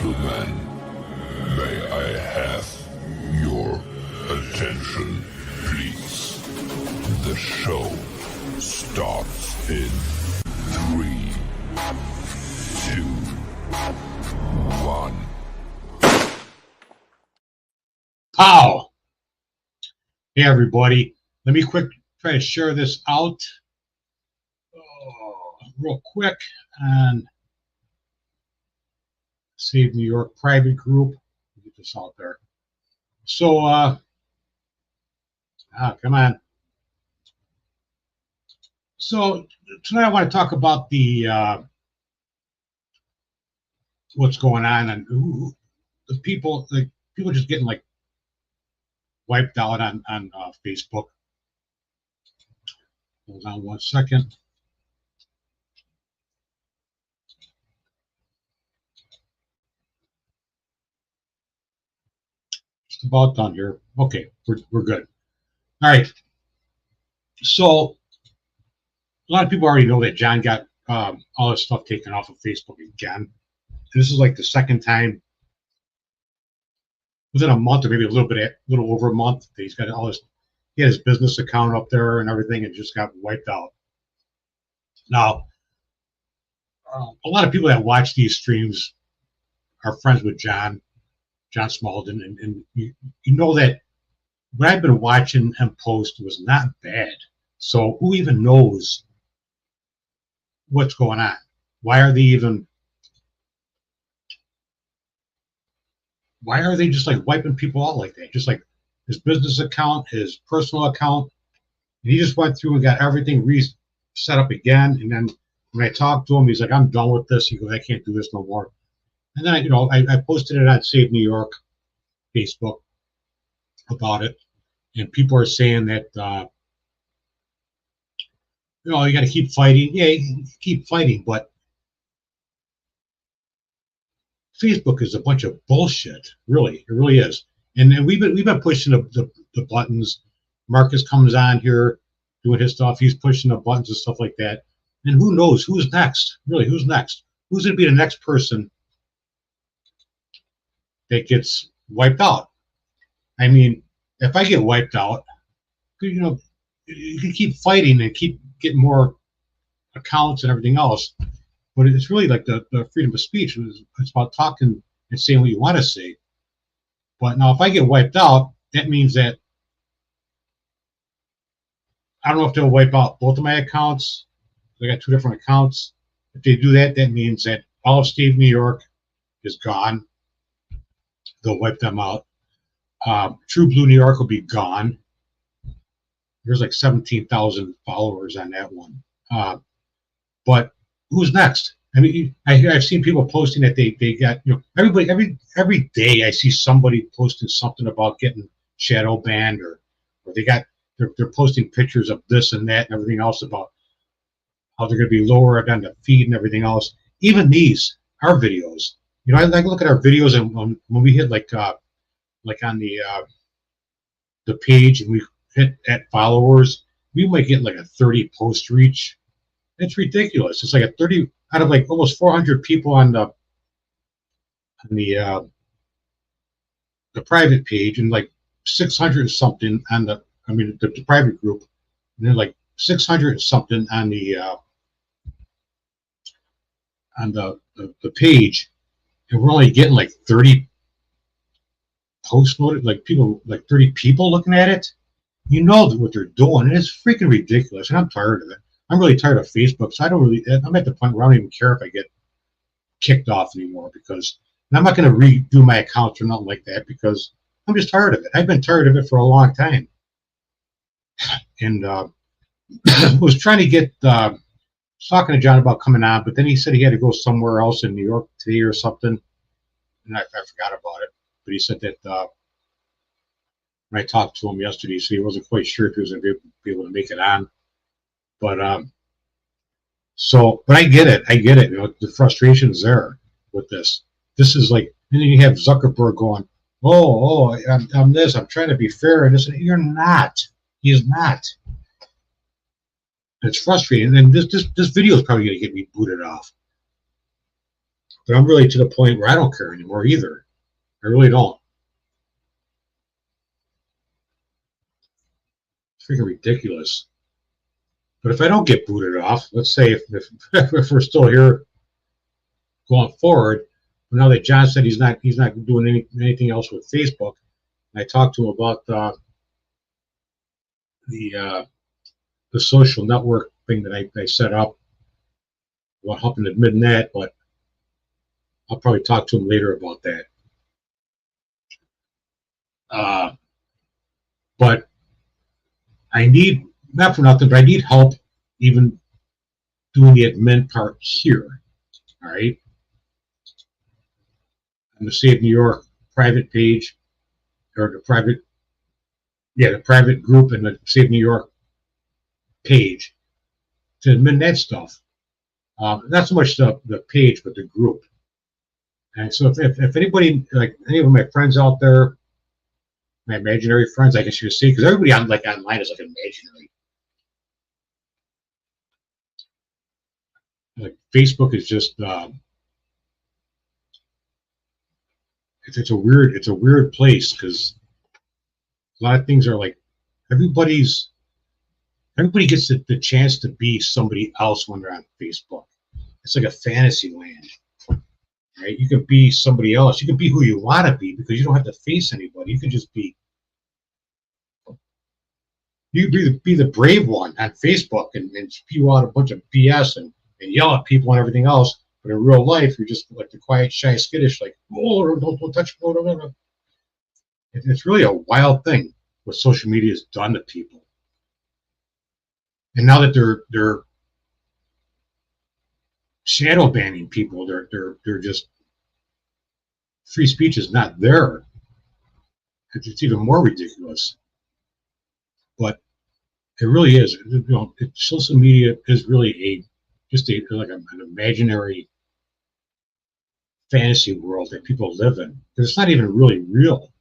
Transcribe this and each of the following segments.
gentlemen, may I have your attention, please? The show starts in 3, 2, 1. Pow! Hey everybody, let me try to share this out real quick on Save New York private group. Get this out there. So, come on. So tonight I want to talk about the what's going on and the people just getting like wiped out on Facebook. Hold on one second. Just about done here. Okay, we're good. All right. So a lot of people already know that John got all his stuff taken off of Facebook again. And this is like the second time within a month, or maybe a little over a month, that he's got he had his business account up there and everything, and just got wiped out. Now, a lot of people that watch these streams are friends with John Smaldon, and you know that what I've been watching him post was not bad. So who even knows what's going on? Why are they just like wiping people out like that? Just like his business account, his personal account, and he just went through and got everything set up again. And then when I talked to him, he's like, "I'm done with this." He goes, "I can't do this no more." And then I posted it on Save New York Facebook about it, and people are saying that you got to keep fighting. Yeah, you keep fighting, but Facebook is a bunch of bullshit. Really, it really is. And we've been pushing the buttons. Marcus comes on here doing his stuff. He's pushing the buttons and stuff like that. And who knows who's next? Really, who's next? Who's going to be the next person that gets wiped out? I mean, if I get wiped out, you can keep fighting and keep getting more accounts and everything else. But it's really like the freedom of speech. It's about talking and saying what you want to say. But now if I get wiped out, that means that I don't know if they'll wipe out both of my accounts. I got 2 different accounts. If they do that, that means that all of Save New York is gone. They'll wipe them out. True Blue New York will be gone. There's like 17,000 followers on that one. But who's next? I mean, I've seen people posting that they got, every day I see somebody posting something about getting shadow banned, or they're posting pictures of this and that and everything else about how they're going to be lowered on the feed and everything else. Even these, our videos, I like look at our videos, and when we hit like on the page and we hit at followers, we might get like a 30 post reach. It's ridiculous. It's like a 30 out of like almost 400 people on the private page, and like 600 something on the private group, and then like 600 something on the page, and we're only getting like 30 post noted, like 30 people looking at it. You know what they're doing, and it's freaking ridiculous, and I'm tired of it. I'm really tired of Facebook, so I'm at the point where I don't even care if I get kicked off anymore, because I'm not going to redo my accounts or nothing like that, because I'm just tired of it. I've been tired of it for a long time. And was trying to get, talking to John about coming on, but then he said he had to go somewhere else in New York today or something, and I forgot about it. But he said that when I talked to him yesterday, so he wasn't quite sure if he was going to be able to make it on. But but I get it. The frustration is there with this. This is like, and then you have Zuckerberg going, I'm this. I'm trying to be fair, and this. You're not. He's not. It's frustrating. And this video is probably going to get me booted off. But I'm really to the point where I don't care anymore either. I really don't. It's freaking ridiculous. But if I don't get booted off, let's say if we're still here going forward, now that John said he's not doing anything else with Facebook, I talked to him about the social network thing that I set up. Well, helping admitting that, but I'll probably talk to him later about that. But I need, not for nothing, but I need help even doing the admin part here. All right. On the Save New York private page, or the private group and the Save New York page to admin that stuff. Not so much the page, but the group. And so if anybody, like any of my friends out there, my imaginary friends, I guess you could say, because everybody on online is like imaginary. Like Facebook is just it's a weird place, because a lot of things are like everybody gets the chance to be somebody else when they're on Facebook. It's like a fantasy land, right? You can be somebody else. You can be who you want to be, because you don't have to face anybody. You can just be. You can be the brave one on Facebook and spew out a bunch of BS and yell at people and everything else. But in real life, you're just like the quiet, shy, skittish, like, oh, don't touch me. No. It's really a wild thing what social media has done to people. And now that they're shadow banning people, they're just, free speech is not there. It's even more ridiculous. But it really is. Social media is really like an imaginary fantasy world that people live in. Because it's not even really real.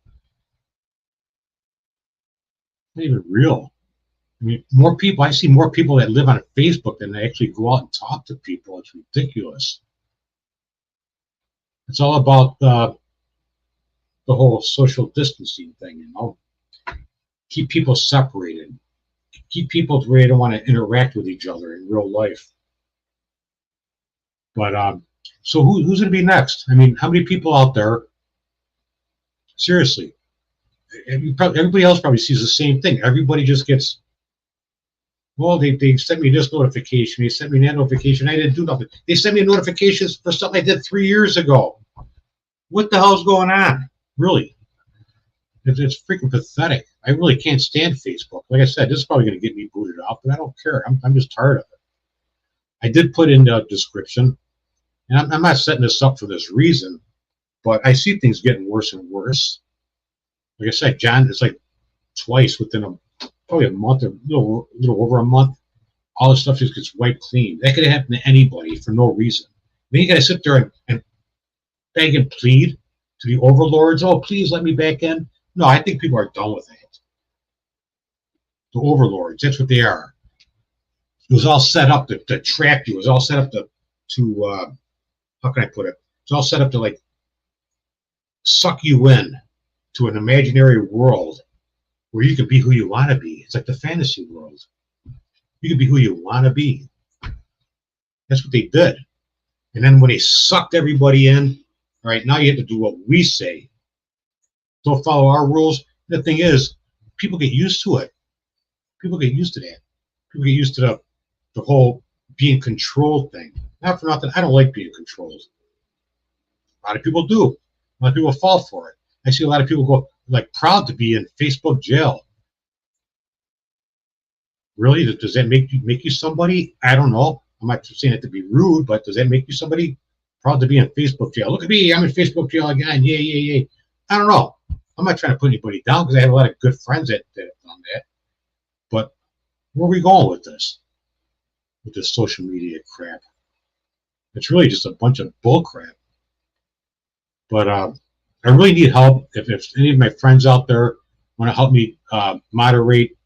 Not even real. I mean, I see more people that live on Facebook than they actually go out and talk to people. It's ridiculous. It's all about the whole social distancing thing, you know. Keep people separated. Keep people to where they don't want to interact with each other in real life. But so who's going to be next? I mean, how many people out there? Seriously, everybody else probably sees the same thing. Everybody just gets. Well, they sent me this notification. They sent me that notification. I didn't do nothing. They sent me notifications for something I did 3 years ago. What the hell's going on? Really? It's freaking pathetic. I really can't stand Facebook. Like I said, this is probably going to get me booted off, but I don't care. I'm just tired of it. I did put in the description, and I'm not setting this up for this reason, but I see things getting worse and worse. Like I said, John, it's like twice within probably a month, or a little over a month, all this stuff just gets wiped clean. That could have happened to anybody for no reason. Then you got to sit there and beg and plead to the overlords. Oh, please let me back in. No, I think people are done with that. The overlords, that's what they are. It was all set up to trap you. It was all set up to how can I put it? It's all set up to like suck you in to an imaginary world where you can be who you want to be. It's like the fantasy world. You can be who you want to be. That's what they did. And then when they sucked everybody in, all right, now you have to do what we say. Don't follow our rules. The thing is, people get used to it. People get used to that. People get used to the whole being controlled thing. Not for nothing, I don't like being controlled. A lot of people do. A lot of people fall for it. I see a lot of people go like proud to be in Facebook jail. Really? Does that make you somebody? I don't know. I'm not saying it to be rude, but does that make you somebody proud to be in Facebook jail? Look at me, I'm in Facebook jail again. Yay. I don't know. I'm not trying to put anybody down because I have a lot of good friends that have done that. But where are we going with this? With this social media crap? It's really just a bunch of bull crap. But I really need help. If any of my friends out there want to help me moderate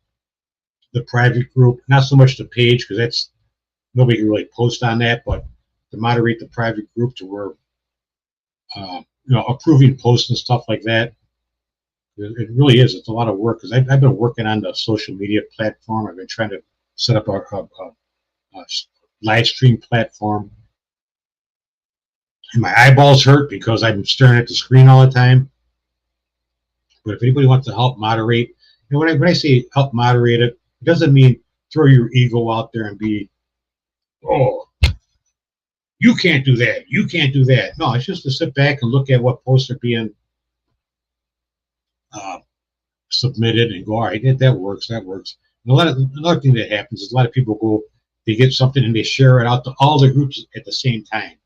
the private group, not so much the page, because that's nobody can really post on that, but to moderate the private group to where approving posts and stuff like that. It really is. It's a lot of work because I've been working on the social media platform. I've been trying to set up a live stream platform. And my eyeballs hurt because I'm staring at the screen all the time. But if anybody wants to help moderate, when I say help moderate it, it doesn't mean throw your ego out there and be, oh, you can't do that. You can't do that. No, it's just to sit back and look at what posts are being submitted and go, all right, that works. That works. And another thing that happens is a lot of people go, they get something and they share it out to all the groups at the same time.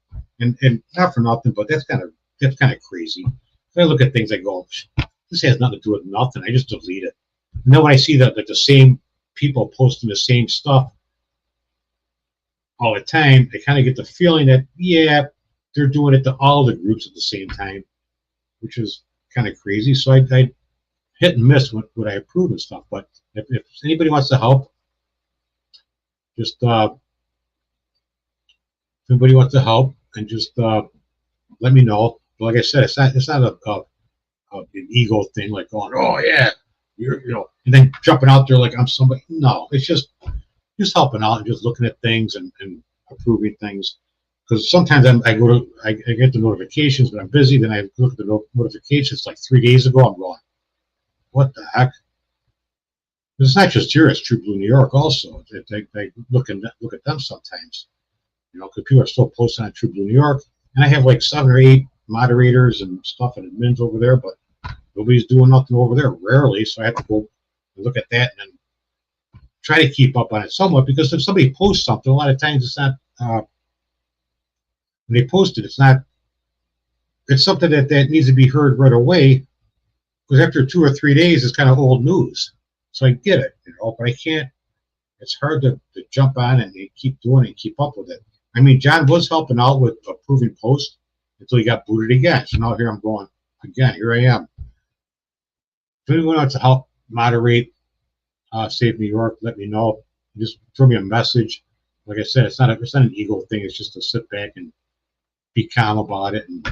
And not for nothing, but that's kind of crazy. I look at things, I go, this has nothing to do with nothing. I just delete it. And then when I see that the same people posting the same stuff all the time, I kind of get the feeling that, yeah, they're doing it to all the groups at the same time, which is kind of crazy. So I hit and miss what I approve and stuff. But if anybody wants to help, just if anybody wants to help, and just let me know. But like I said, it's not an ego thing like going, oh yeah, and then jumping out there like I'm somebody. No, it's just helping out and just looking at things and approving things. Because sometimes I get the notifications, but I'm busy. Then I look at the notifications like 3 days ago. I'm going, what the heck? It's not just here; it's True Blue New York also. They look at them sometimes, because people are still posting on True Blue New York, and I have like 7 or 8 moderators and stuff and admins over there, but nobody's doing nothing over there. Rarely, so I have to go and look at that and then try to keep up on it somewhat. Because if somebody posts something, a lot of times it's not. When they post it, it's something that needs to be heard right away. Because after 2 or 3 days, it's kind of old news. So I get it, but I can't. It's hard to jump on and keep doing it and keep up with it. I mean, John was helping out with approving posts until he got booted again. So now here I'm going again. Here I am. If anyone wants to help moderate Save New York, let me know. Just throw me a message. Like I said, it's not an ego thing. It's just to sit back and be calm about it and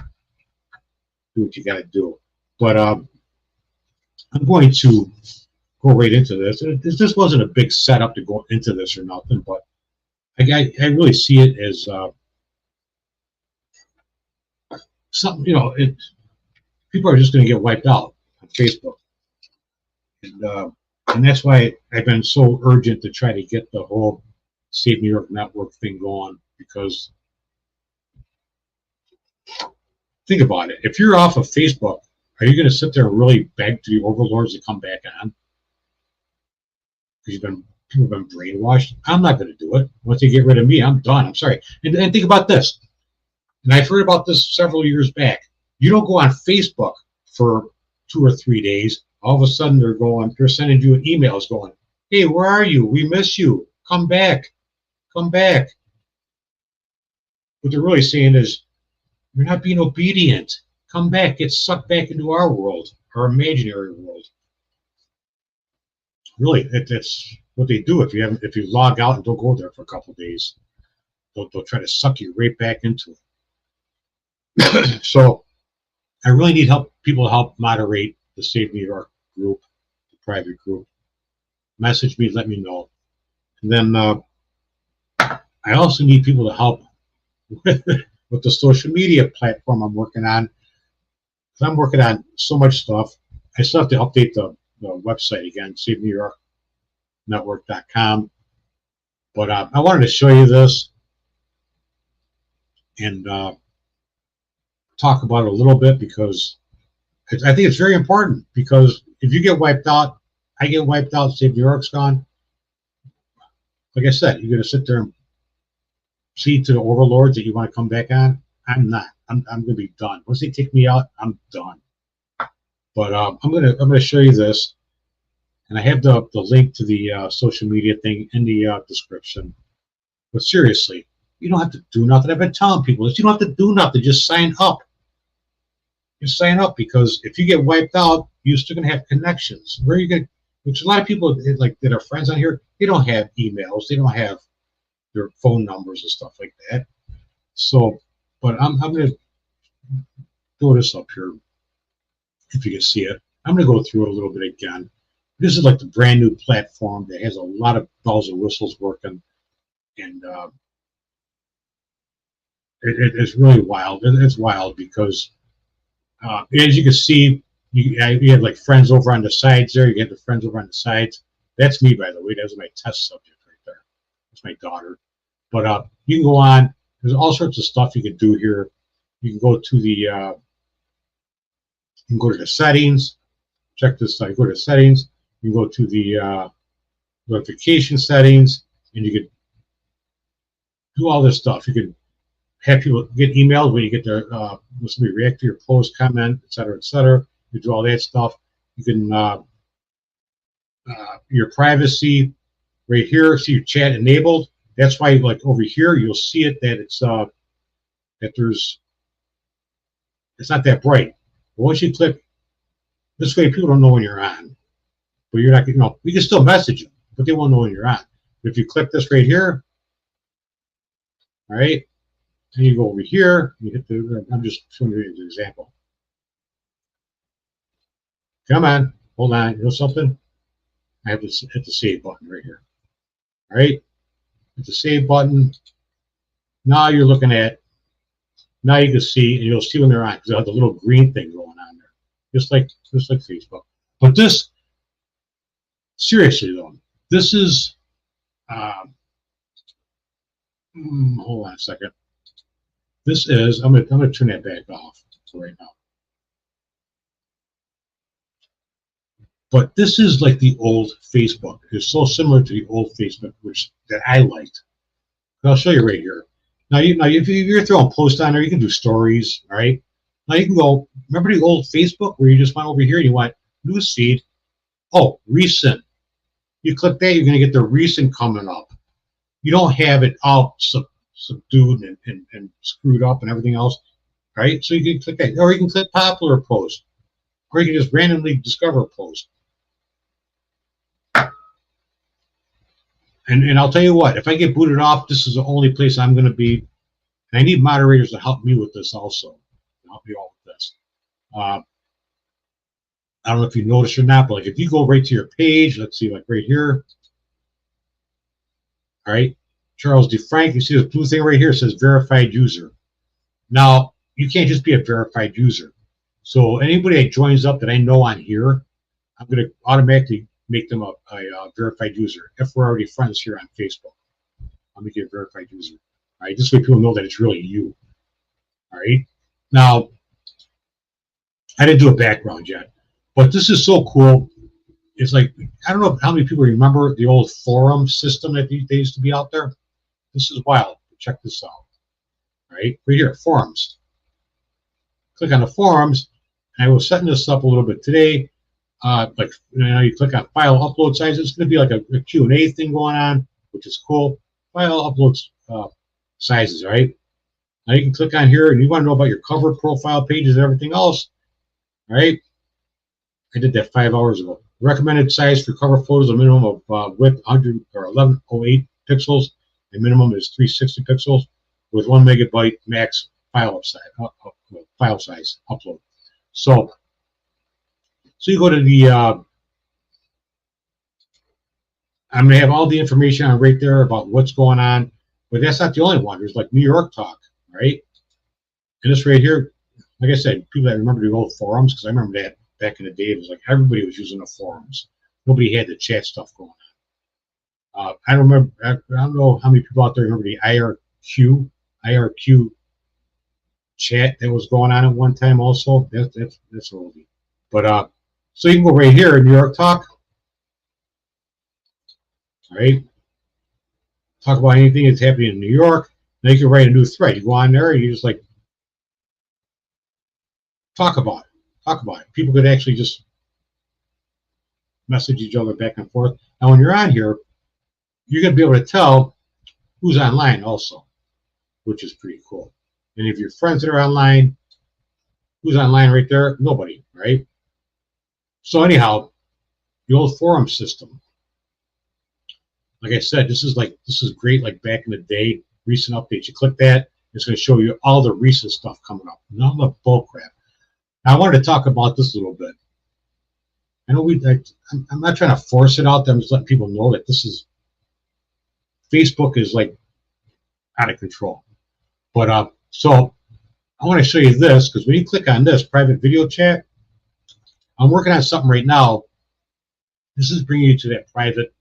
do what you got to do. But I'm going to go right into this. This wasn't a big setup to go into this or nothing, but I really see it as something. People are just going to get wiped out on Facebook, and that's why I've been so urgent to try to get the whole Save New York Network thing going. Because think about it: if you're off of Facebook, are you going to sit there and really beg to the overlords to come back on? Because people have been brainwashed. I'm not going to do it. Once they get rid of me, I'm done. I'm sorry. And think about this. And I've heard about this several years back. You don't go on Facebook for 2 or 3 days. All of a sudden, they're sending you emails going, "Hey, where are you? We miss you. Come back. Come back." What they're really saying is, you're not being obedient. Come back. Get sucked back into our world, our imaginary world. Really, that's what they do. If you log out and don't go there for a couple of days, they'll try to suck you right back into it. So I really need people to help moderate the Save New York group, the private group. Message me, let me know. And then I also need people to help with the social media platform I'm working on. Because I'm working on so much stuff. I still have to update the website again, SaveNewYorkNetwork.com. But I wanted to show you this and talk about it a little bit, because I think it's very important. Because if you get wiped out, I get wiped out, Save New York's gone. Like I said, you're going to sit there and see to the overlords that you want to come back on. I'm not. I'm going to be done. Once they take me out, I'm done. But I'm gonna show you this, and I have the link to the social media thing in the description. But seriously, you don't have to do nothing. I've been telling people this. You don't have to do nothing. Just sign up. Just sign up, because if you get wiped out, you're still gonna have connections. Where are you gonna? Which a lot of people like that are friends on here. They don't have emails. They don't have their phone numbers and stuff like that. So, but I'm gonna throw this up here if you can see it. I'm going to go through it a little bit again. This is like the brand new platform that has a lot of bells and whistles working, and it's really wild. It's wild because, as you can see, you have like friends over on the sides there. You get the friends over on the sides. That's me, by the way. That's my test subject right there. That's my daughter. But you can go on. There's all sorts of stuff you can do here. You can go to the you can go to the settings. Check this out. You go to settings. You go to the notification settings, and you can do all this stuff. You can have people get emails when you get their when somebody react to your post, comment, etc., etc. You do all that stuff. You can your privacy right here. See your chat enabled. That's why, like over here, you'll see it that it's that there's it's not that bright. But once you click this way, people don't know when you're on. But you're not, we can still message them, but they won't know when you're on. But if you click this right here, all right, and you go over here, you hit the. I'm just showing you an example. Come on, hold on. You know something? I have to hit the save button right here. All right, hit the save button. Now you're looking at. Now you can see, and you'll see when they're on because they'll have the little green thing going on there, just like Facebook. But this, seriously though, this is. Hold on a second. This is. I'm gonna turn that back off for right now. But this is like the old Facebook. It's so similar to the old Facebook, that I liked. And I'll show you right here. Now, if you're throwing posts on there, you can do stories, all right? Now you can go, remember the old Facebook where you just went over here and you want news feed? Oh, recent. You click that, you're going to get the recent coming up. You don't have it all subdued and screwed up and everything else, right? So you can click that. Or you can click popular post. Or you can just randomly discover a post. And I'll tell you what, if I get booted off, this is the only place I'm going to be. And I need moderators to help me with this also. Help me all with this. I don't know if you noticed or not, but like if you go right to your page, let's see, like right here. All right, Charles DeFrank, you see this blue thing right here, it says verified user. Now, you can't just be a verified user. So anybody that joins up that I know on here, I'm going to automatically make them a verified user if we're already friends here on Facebook. I'll make you a verified user. All right, this way people know that it's really you. All right. Now, I didn't do a background yet, but this is so cool. It's like, I don't know how many people remember the old forum system that they used to be out there. This is wild. Check this out. All right, right here, forums. Click on the forums, and I was setting this up a little bit today. Like you click on file upload size. It's going to be like a Q&A thing going on, which is cool. File uploads sizes, right? Now you can click on here, and you want to know about your cover profile pages and everything else, right? I did that 5 hours ago. Recommended size for cover photos: a minimum of width 100 or 1108 pixels. The minimum is 360 pixels with 1 megabyte max file size upload. So you go to the, I'm going to have all the information on right there about what's going on, but that's not the only one. There's like New York Talk, right? And this right here, like I said, people that remember the old forums, because I remember that back in the day, it was like everybody was using the forums. Nobody had the chat stuff going on. I don't remember, I don't know how many people out there remember the IRQ chat that was going on at one time also. That's oldie. But, so you can go right here in New York Talk. All right. Talk about anything that's happening in New York. Now you can write a new thread. You go on there and you just like talk about it. Talk about it. People could actually just message each other back and forth. Now when you're on here, you're going to be able to tell who's online also, which is pretty cool. And if your friends that are online, who's online right there? Nobody, right? So anyhow, the old forum system. Like I said, this is great. Like back in the day, recent updates. You click that, it's going to show you all the recent stuff coming up. None of the bull crap. Now, I wanted to talk about this a little bit. I know I'm not trying to force it out there. I'm just letting people know that this is Facebook is like out of control. But so I want to show you this, because when you click on this private video chat, I'm working on something right now. This is bringing you to that private,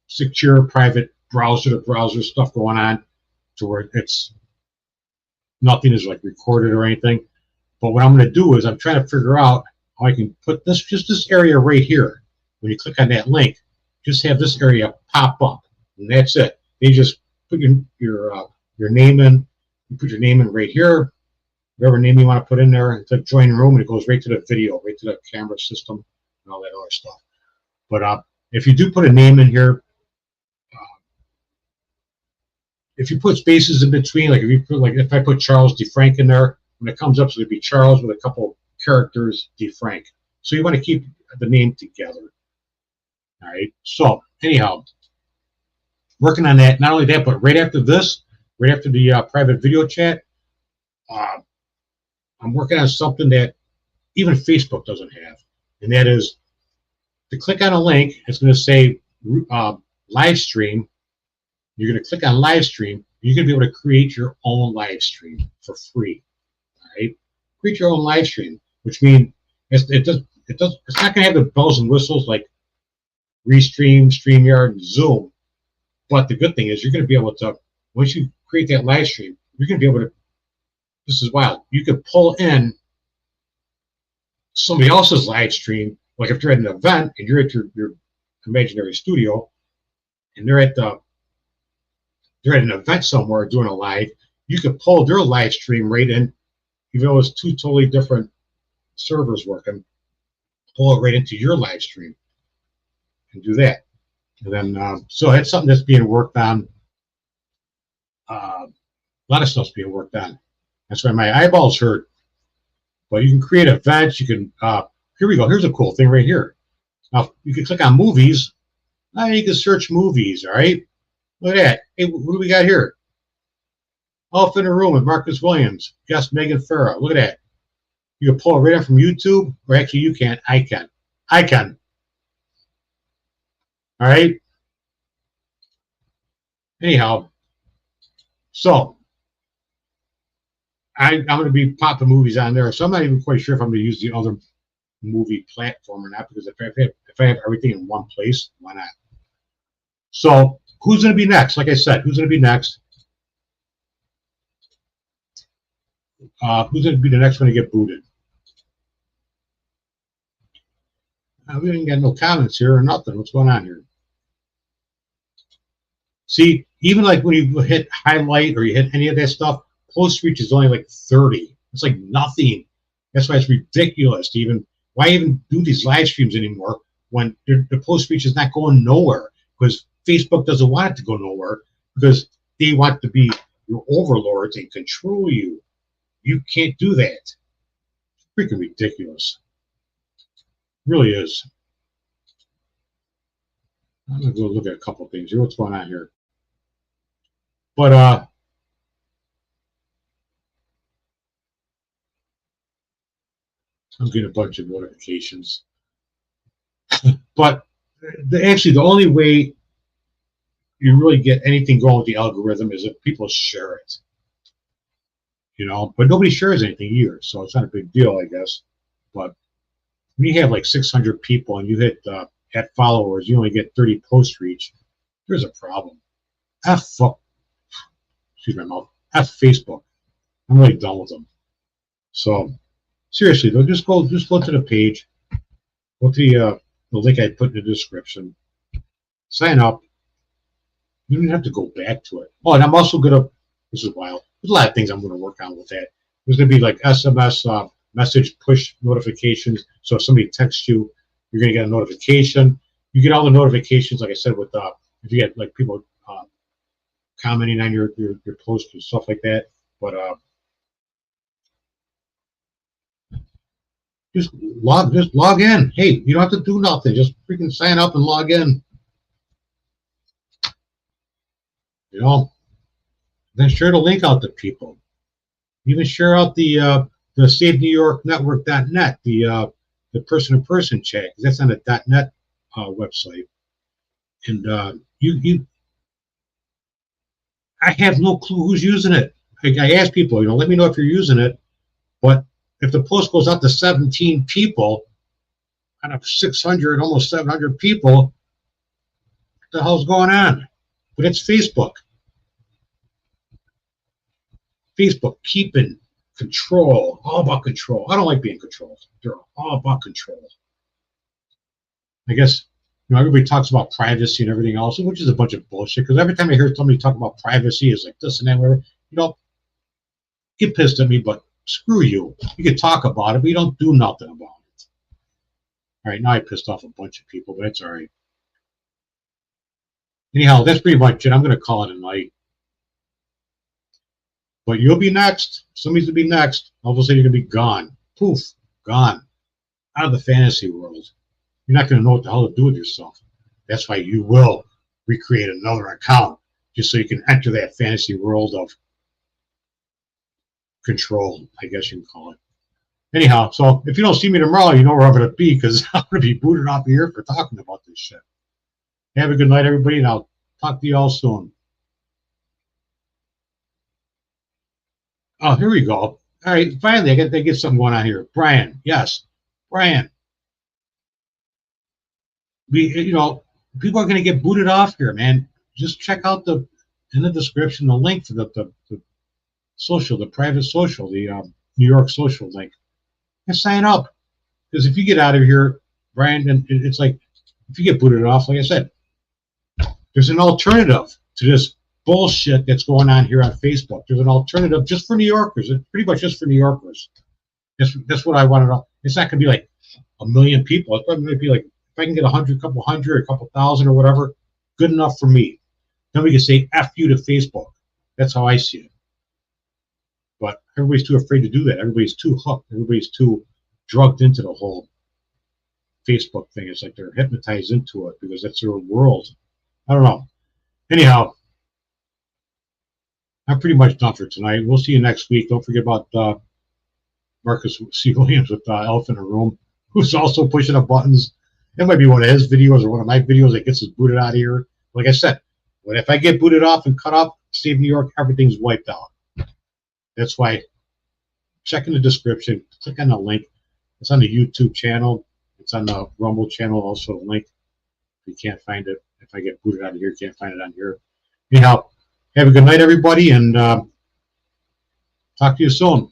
secure private browser to browser stuff going on, to where it's nothing is like recorded or anything. But what I'm going to do is I'm trying to figure out how I can put this, just this area right here. When you click on that link, just have this area pop up, and that's it. You just put your name in. You put your name in right here, whatever name you want to put in there, and click join room, and it goes right to the video, right to the camera system, and all that other stuff. But if you do put a name in here, if you put spaces in between, like if you put, like if I put Charles DeFrank in there, when it comes up, so it'd be Charles with a couple characters DeFrank. So you want to keep the name together. All right. So anyhow, working on that. Not only that, but right after this, right after the private video chat, I'm working on something that even Facebook doesn't have, and that is to click on a link. It's going to say live stream. You're going to click on live stream. You're going to be able to create your own live stream for free. All right, create your own live stream, which means it's not going to have the bells and whistles like Restream, StreamYard, and Zoom. But the good thing is you're going to be able to, once you create that live stream, you're going to be able to. This is wild. You could pull in somebody else's live stream, like if you're at an event and you're at your imaginary studio, and they're at an event somewhere doing a live, you could pull their live stream right in, even though it's two totally different servers working, pull it right into your live stream and do that. And then, so it's something that's being worked on. A lot of stuff's being worked on. That's why my eyeballs hurt. But you can create events. You can, here we go. Here's a cool thing right here. Now, you can click on movies. Now you can search movies, all right? Look at that. Hey, what do we got here? Elephant in a Room with Marcus Williams. Guest Megan Farah. Look at that. You can pull it right in from YouTube. Or actually, you can't. I can. I can. All right? Anyhow, so I'm going to be popping movies on there. So I'm not even quite sure if I'm going to use the other movie platform or not, because if I have everything in one place, why not? So who's going to be next? Like I said, who's going to be next? Who's going to be the next one to get booted? We ain't got no comments here or nothing. What's going on here? See, even like when you hit highlight or you hit any of that stuff, post reach is only like 30. It's like nothing. That's why it's ridiculous to even, why even do these live streams anymore when the post reach is not going nowhere, because Facebook doesn't want it to go nowhere, because they want to be your overlords and control you. You can't do that. It's freaking ridiculous. It really is. I'm gonna go look at a couple of things here. What's going on here? But I'm getting a bunch of notifications. But actually, the only way you really get anything going with the algorithm is if people share it. You know, but nobody shares anything either, so it's not a big deal, I guess. But when you have like 600 people and you hit at followers, you only get 30 post reach. There's a problem. Excuse my mouth. F Facebook. I'm really done with them. So seriously though, just go to the page. Go to the link I put in the description. Sign up. You don't have to go back to it. Oh, and I'm also gonna. This is wild. There's a lot of things I'm going to work on with that. There's going to be like SMS message push notifications. So if somebody texts you, you're going to get a notification. You get all the notifications, like I said, with if you get like people commenting on your post and stuff like that. But just log in. Hey, you don't have to do nothing. Just freaking sign up and log in. You know. Then share the link out to people. Even share out the the Save New York Network.net, the person-to-person chat, 'cause that's on the .net website. And I have no clue who's using it. I ask people, let me know if you're using it. But if the post goes out to 17 people out of 600, almost 700 people, what the hell's going on? But it's Facebook. Facebook keeping control, all about control. I don't like being controlled. They're all about control. I guess, everybody talks about privacy and everything else, which is a bunch of bullshit, because every time I hear somebody talk about privacy, it's like this and that, whatever, get pissed at me, but screw you. You can talk about it, but you don't do nothing about it. All right, now I pissed off a bunch of people, but it's all right. Anyhow, that's pretty much it. I'm going to call it a night. But you'll be next. Somebody's going to be next. All of a sudden, you're going to be gone. Poof, gone. Out of the fantasy world. You're not going to know what the hell to do with yourself. That's why you will recreate another account, just so you can enter that fantasy world of control, I guess you can call it. Anyhow, so if you don't see me tomorrow, you know where I'm going to be, because I'm going to be booted off the air for talking about this shit. Have a good night, everybody, and I'll talk to you all soon. Oh, here we go. All right, finally, I got to get something going on here. Brian, yes, Brian. People are going to get booted off here, man. Just check out in the description the link for the social, the private social, the New York social link, and sign up. Because if you get out of here, Brian, and it's like, if you get booted off, like I said, there's an alternative to this bullshit that's going on here on Facebook. There's an alternative just for New Yorkers. It's pretty much just for New Yorkers. That's what I want to know. It's not going to be like 1 million people. It's probably going to be like, if I can get 100, couple hundred, a couple thousand or whatever, good enough for me. Then we can say F you to Facebook. That's how I see it. But everybody's too afraid to do that. Everybody's too hooked. Everybody's too drugged into the whole Facebook thing. It's like they're hypnotized into it because that's their world. I don't know. Anyhow, I'm pretty much done for tonight. We'll see you next week. Don't forget about Marcus C. Williams with Elephant in a Room, who's also pushing up buttons. It might be one of his videos or one of my videos that gets us booted out of here. Like I said, but if I get booted off and cut off, Save New York, everything's wiped out. That's why check in the description, click on the link. It's on the YouTube channel. It's on the Rumble channel, also a link. If you can't find it, if I get booted out of here, you can't find it on here. Anyhow, have a good night, everybody, and talk to you soon.